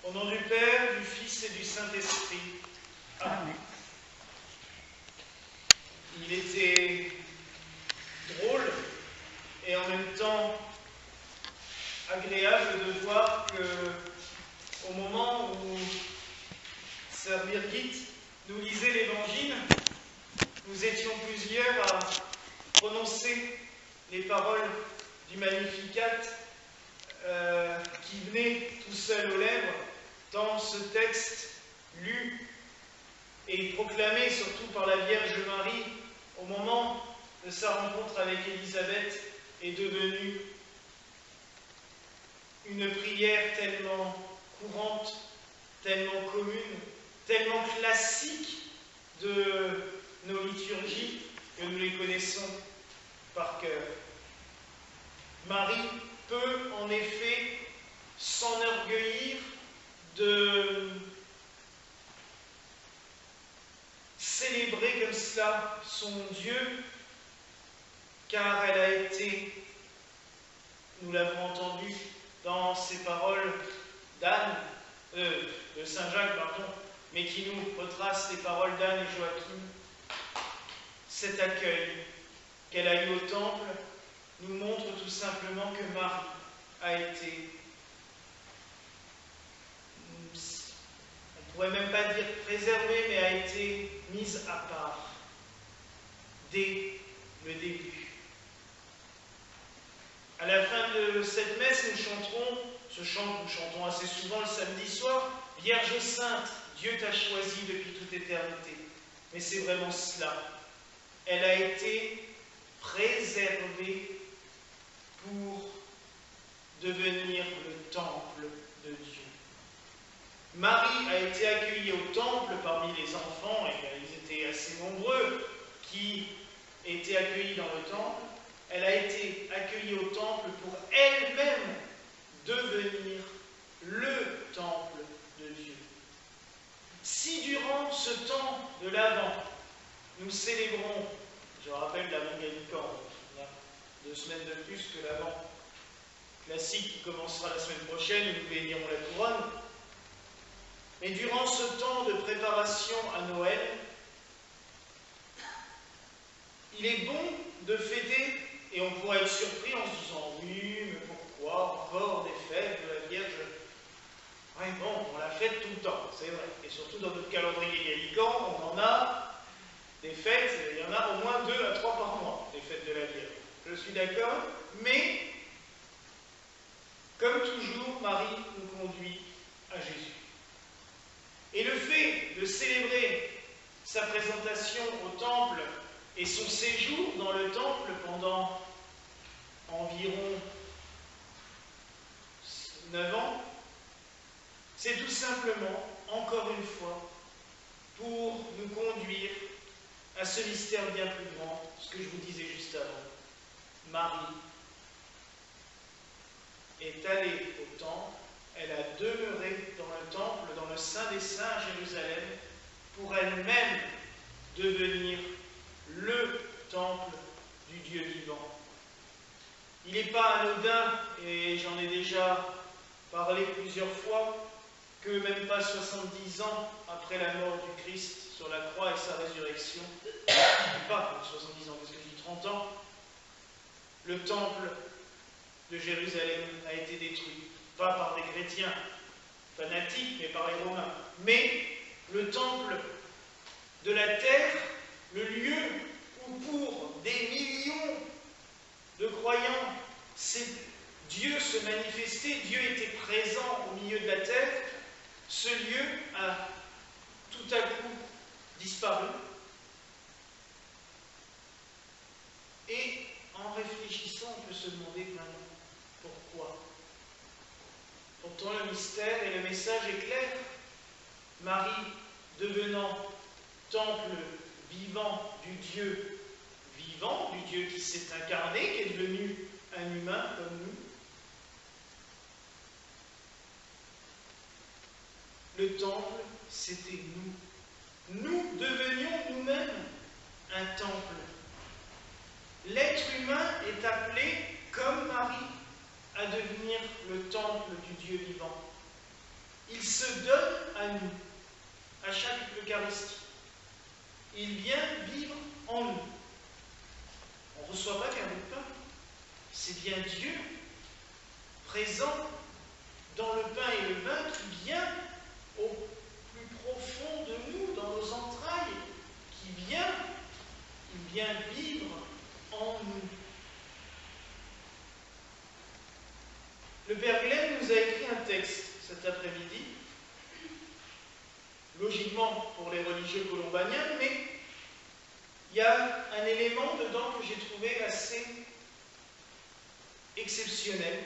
Au nom du Père, du Fils et du Saint-Esprit. Amen. Il était drôle et en même temps agréable de voir que, au moment où sœur Birgit nous lisait l'Évangile, nous étions plusieurs à prononcer les paroles du Magnificat qui venaient tout seul aux lèvres, tant ce texte lu et proclamé surtout par la Vierge Marie au moment de sa rencontre avec Élisabeth est devenu une prière tellement courante, tellement commune, tellement classique de nos liturgies que nous les connaissons par cœur. Marie peut en effet s'enorgueillir de célébrer comme cela son Dieu, car elle a été, nous l'avons entendu dans ces paroles d'Anne, de Saint Jacques, pardon, mais qui nous retrace les paroles d'Anne et Joachim. Cet accueil qu'elle a eu au temple nous montre tout simplement que Marie a été, on ne pourrait même pas dire préservée, mais a été mise à part dès le début. À la fin de cette messe, nous chanterons ce chant que nous chantons assez souvent le samedi soir, « Vierge sainte, Dieu t'a choisie depuis toute éternité ». Mais c'est vraiment cela. Elle a été préservée pour devenir le temple de Dieu. Marie a été accueillie au temple parmi les enfants, et ils étaient assez nombreux qui étaient accueillis dans le temple. Elle a été accueillie au temple pour elle-même devenir le temple de Dieu. Si durant ce temps de l'Avent, nous célébrons, je rappelle l'Avent gallican, on a 2 semaines de plus que l'Avent classique qui commencera la semaine prochaine, où nous bénirons la couronne, mais durant ce temps de préparation à Noël, il est bon de fêter, et on pourrait être surpris en se disant « Oui, mais pourquoi encore des fêtes de la Vierge ?» Oui, bon, on la fête tout le temps, c'est vrai. Et surtout dans notre calendrier gallican, on en a des fêtes, il y en a au moins 2 à 3 par mois, des fêtes de la Vierge. Je suis d'accord, mais comme toujours, Marie nous conduit à Jésus. Et le fait de célébrer sa présentation au temple et son séjour dans le temple pendant environ 9 ans, c'est tout simplement, encore une fois, pour nous conduire à ce mystère bien plus grand, ce que je vous disais juste avant. Marie est allée au temple, elle a demeuré dans le temple, dans le Saint des Saints à Jérusalem, pour elle-même devenir le temple du Dieu vivant. Il n'est pas anodin, et j'en ai déjà parlé plusieurs fois, que même pas 70 ans après la mort du Christ sur la croix et sa résurrection, pas 70 ans, parce que je dis 30 ans, le temple de Jérusalem a été détruit, pas par des chrétiens fanatiques, mais par les Romains. Mais le temple de la terre, le lieu où pour des millions de croyants, Dieu se manifestait, Dieu était présent au milieu de la terre, ce lieu a tout à coup disparu. Et en réfléchissant, on peut se demander vraiment pourquoi. Pourtant, le mystère et le message est clair. Marie, devenant temple vivant du Dieu vivant, du Dieu qui s'est incarné, qui est devenu un humain comme nous, le temple, c'était nous. Nous devenions nous-mêmes un temple. L'être humain est appelé, comme Marie, à devenir le temple du Dieu vivant. Il se se donne à nous, à chaque Eucharistie. Il vient vivre en nous. On ne reçoit pas qu'un bout de pain. C'est bien Dieu présent dans le pain et le vin qui vient au plus profond de nous, dans nos entrailles, il vient vivre en nous. Le Père Glenn nous a écrit un texte cet après-midi, logiquement pour les religieux colombaniens, mais il y a un élément dedans que j'ai trouvé assez exceptionnel.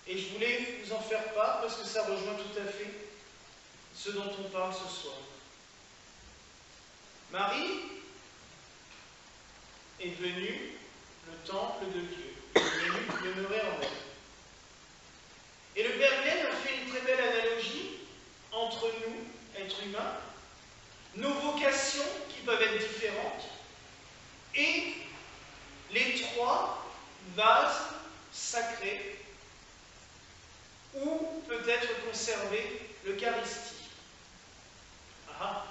Et je voulais vous en faire part parce que ça rejoint tout à fait ce dont on parle ce soir. Marie est devenue le temple de Dieu, est venue demeurer en elle. Et le Père Glenn a fait une très belle analogie entre nous, êtres humains, nos vocations qui peuvent être différentes, et les trois vases sacrés où peut être conservée l'Eucharistie. Ah,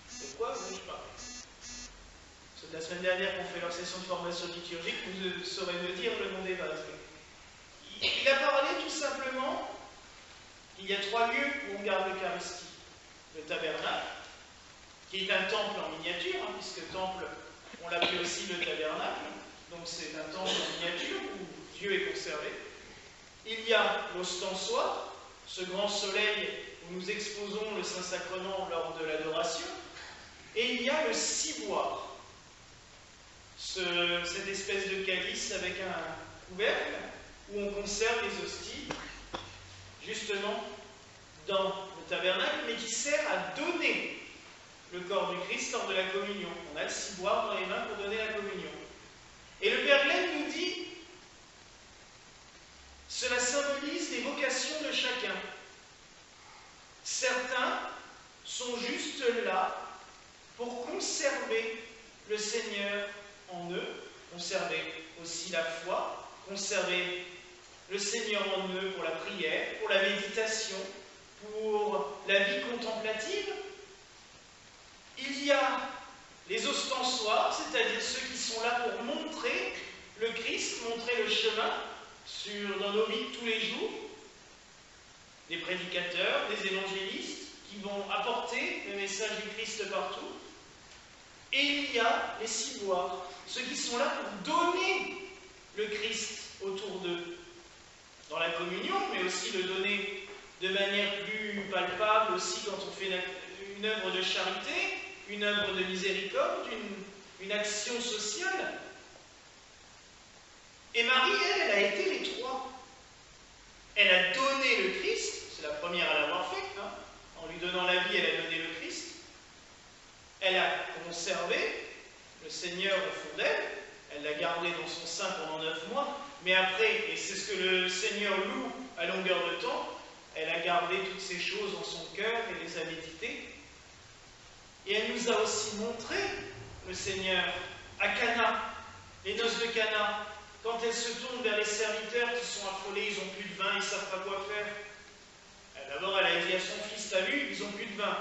de quoi veux-je parler? C'est la semaine dernière qu'on fait leur session de formation liturgique, vous saurez me dire le nom des vases. Il a parlé tout simplement qu'il y a trois lieux où on garde l'Eucharistie. Le tabernacle, qui est un temple en miniature, puisque temple, on l'appelle aussi le tabernacle, donc c'est un temple en miniature où Dieu est conservé. Il y a l'ostensoir, ce grand soleil où nous exposons le Saint-Sacrement lors de l'adoration, et il y a le ciboire, cette espèce de calice avec un couvercle où on conserve les hosties, justement dans le tabernacle, mais qui sert à donner le corps du Christ lors de la communion. On a le ciboire dans les mains pour donner la communion. Et le Père Glenn nous dit, cela symbolise les vocations de chacun. Certains sont juste là pour conserver le Seigneur en eux, conserver aussi la foi, conserver le Seigneur en eux pour la prière, pour la méditation, pour la vie contemplative. Il y a les ostensoirs, c'est-à-dire ceux qui sont là pour montrer le Christ, montrer le chemin dans nos vies de tous les jours. Des prédicateurs, des évangélistes qui vont apporter le message du Christ partout. Et il y a les ciboires, ceux qui sont là pour donner le Christ autour d'eux. Dans la communion, mais aussi le donner de manière plus palpable aussi quand on fait une œuvre de charité, une œuvre de miséricorde, une action sociale. Et Marie, elle a été les trois. Elle a donné le Christ, c'est la première à l'avoir fait, en lui donnant la vie, elle a donné le Christ. Elle a conservé le Seigneur au fond d'elle, elle l'a gardé dans son sein pendant 9 mois, mais après, et c'est ce que le Seigneur loue à longueur de temps, elle a gardé toutes ces choses en son cœur et les a méditées. Et elle nous a aussi montré, le Seigneur, à Cana, les noces de Cana, quand elle se tourne vers les serviteurs qui sont affolés, ils n'ont plus de vin, ils ne savent pas quoi faire. D'abord, elle a dit à son fils, t'as vu, ils n'ont plus de vin.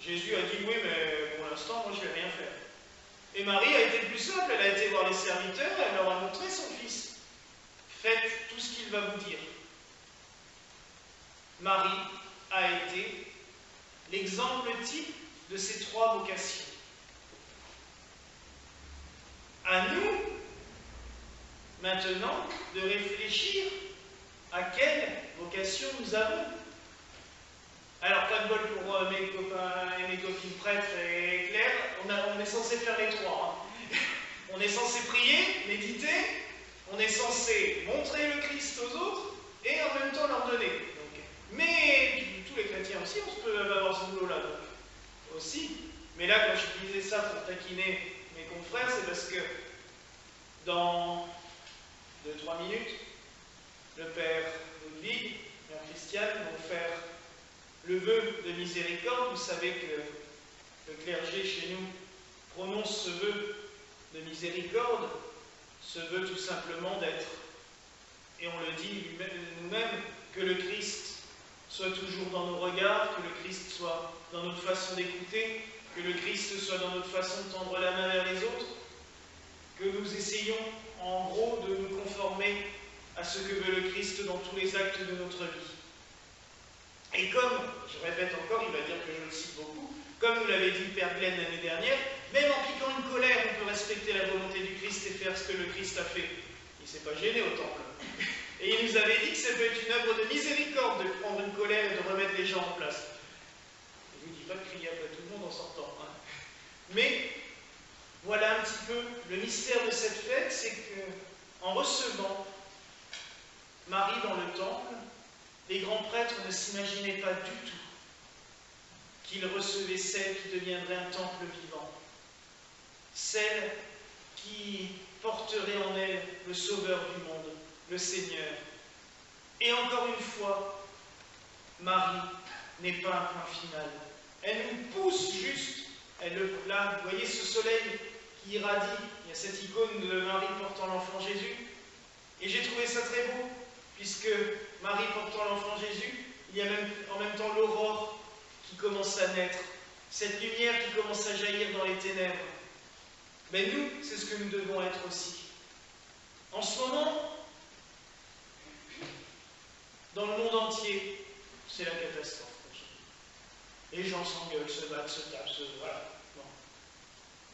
Jésus a dit, oui, mais pour l'instant, moi, je ne vais rien faire. Et Marie a été plus simple, elle a été voir les serviteurs, elle leur a montré son fils. Faites tout ce qu'il va vous dire. Marie a été l'exemple type de ces trois vocations. À nous, maintenant, de réfléchir à quelle vocation nous avons. Alors, pas de bol pour mes copains et mes copines prêtres et Claire, on est censé faire les trois. On est censé prier, méditer, on est censé montrer le Christ aux autres et en même temps leur donner. Mais tous les chrétiens aussi, on peut avoir ce boulot-là aussi. Mais là, quand je disais ça pour taquiner mes confrères, c'est parce que dans 2-3 minutes, le Père Ludwig, Mère Christiane, vont faire le vœu de miséricorde. Vous savez que le clergé chez nous prononce ce vœu de miséricorde, ce vœu tout simplement d'être, et on le dit nous-mêmes, que le Christ soit toujours dans nos regards, que le Christ soit dans notre façon d'écouter, que le Christ soit dans notre façon de tendre la main vers les autres, que nous essayons en gros de nous conformer à ce que veut le Christ dans tous les actes de notre vie. Et comme, je répète encore, il va dire que je le cite beaucoup, comme nous l'avait dit le Père Glenn l'année dernière, même en piquant une colère, on peut respecter la volonté du Christ et faire ce que le Christ a fait. Il ne s'est pas gêné au temple. Et il nous avait dit que ça peut être une œuvre de miséricorde de prendre une colère et de remettre les gens en place. Je ne vous dis pas de crier après tout le monde en sortant. Hein. Mais voilà un petit peu le mystère de cette fête, c'est qu'en recevant Marie dans le temple, les grands prêtres ne s'imaginaient pas du tout qu'ils recevaient celle qui deviendrait un temple vivant, celle qui porterait en elle le Sauveur du monde, le Seigneur. Et encore une fois, Marie n'est pas un point final. Elle nous pousse juste, là, vous voyez ce soleil qui irradie, il y a cette icône de Marie portant l'enfant Jésus, et j'ai trouvé ça très beau, puisque Marie portant l'enfant Jésus, il y a même en même temps l'aurore qui commence à naître, cette lumière qui commence à jaillir dans les ténèbres. Mais nous, c'est ce que nous devons être aussi. En ce moment, dans le monde entier, c'est la catastrophe. Les gens s'engueulent, se battent, se tapent, voilà. Bon.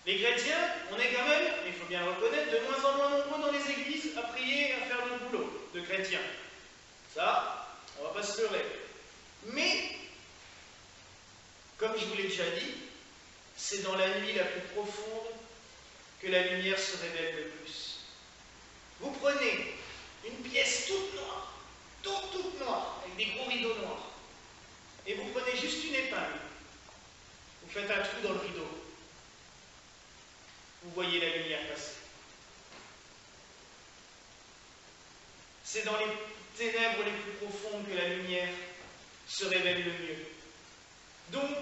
Les chrétiens, on est quand même, il faut bien le reconnaître, de moins en moins nombreux dans les églises à prier, à faire notre boulot de chrétiens. Ça, on ne va pas se leurrer. Mais, comme je vous l'ai déjà dit, c'est dans la nuit la plus profonde que la lumière se révèle le plus. Vous prenez une pièce toute noire, toute noire, avec des gros rideaux noirs, et vous prenez juste une épingle, vous faites un trou dans le rideau, vous voyez la lumière passer. C'est dans les ténèbres les plus profondes que la lumière se révèle le mieux. Donc,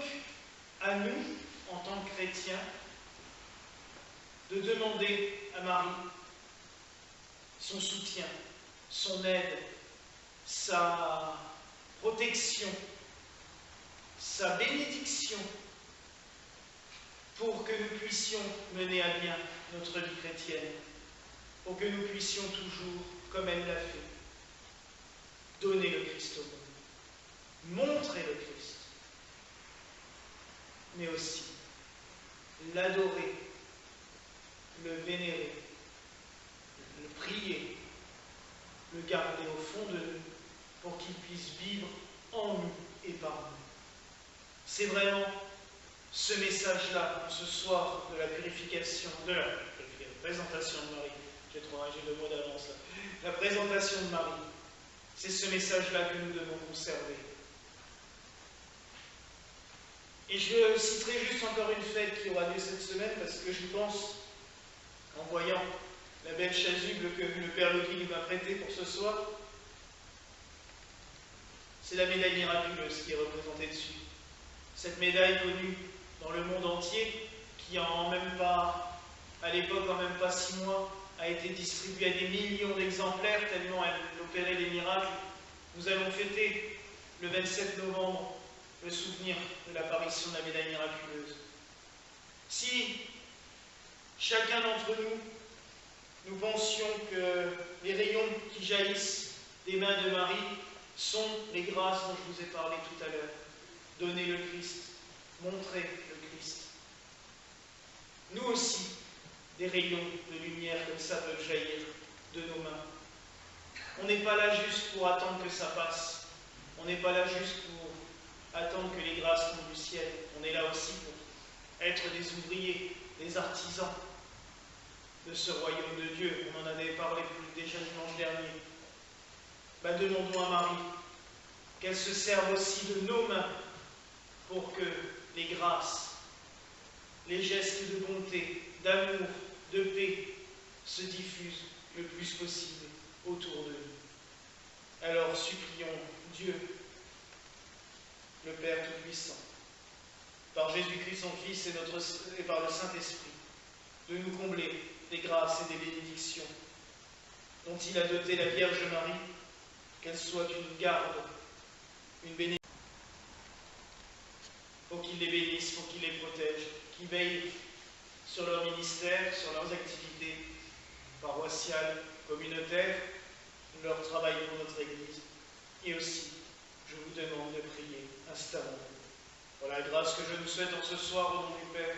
à nous, en tant que chrétiens, de demander à Marie son soutien, son aide, sa protection, sa bénédiction, pour que nous puissions mener à bien notre vie chrétienne, pour que nous puissions toujours, comme elle l'a fait, donner le Christ au monde, montrer le Christ, mais aussi l'adorer, le vénérer, le prier, le garder au fond de nous pour qu'il puisse vivre en nous et par nous. C'est vraiment ce message-là, ce soir de la purification, de la présentation de Marie. J'ai le mot d'avance là. La présentation de Marie. C'est ce message-là que nous devons conserver. Et je citerai juste encore une fête qui aura lieu cette semaine, parce que je pense, en voyant la belle chasuble que le Père Logui m'a prêtée pour ce soir, c'est la médaille miraculeuse qui est représentée dessus. Cette médaille connue dans le monde entier, qui en même pas, à l'époque en même pas 6 mois, a été distribuée à des millions d'exemplaires, tellement elle opérait des miracles. Nous allons fêter le 27 novembre le souvenir de l'apparition de la médaille miraculeuse. Si chacun d'entre nous, nous pensions que les rayons qui jaillissent des mains de Marie sont les grâces dont je vous ai parlé tout à l'heure, donner le Christ, montrer le Christ. Nous aussi, des rayons de lumière comme ça peuvent jaillir de nos mains. On n'est pas là juste pour attendre que ça passe. On n'est pas là juste pour attendre que les grâces tombent du ciel. On est là aussi pour être des ouvriers, des artisans de ce royaume de Dieu. On en avait parlé déjà dimanche dernier. Demandons à Marie qu'elle se serve aussi de nos mains pour que les grâces, les gestes de bonté, d'amour, de paix se diffusent le plus possible autour de nous. Alors supplions Dieu, le Père Tout-Puissant, par Jésus-Christ son Fils et par le Saint-Esprit, de nous combler des grâces et des bénédictions dont il a doté la Vierge Marie, qu'elle soit une garde une bénédiction. Faut qu'il les bénisse, faut qu'il les protège, qu'il veille sur leur ministère, sur leurs activités paroissiales, communautaires, leur travail pour notre Église. Et aussi, je vous demande de prier instamment pour la grâce que je nous souhaite en ce soir au nom du Père,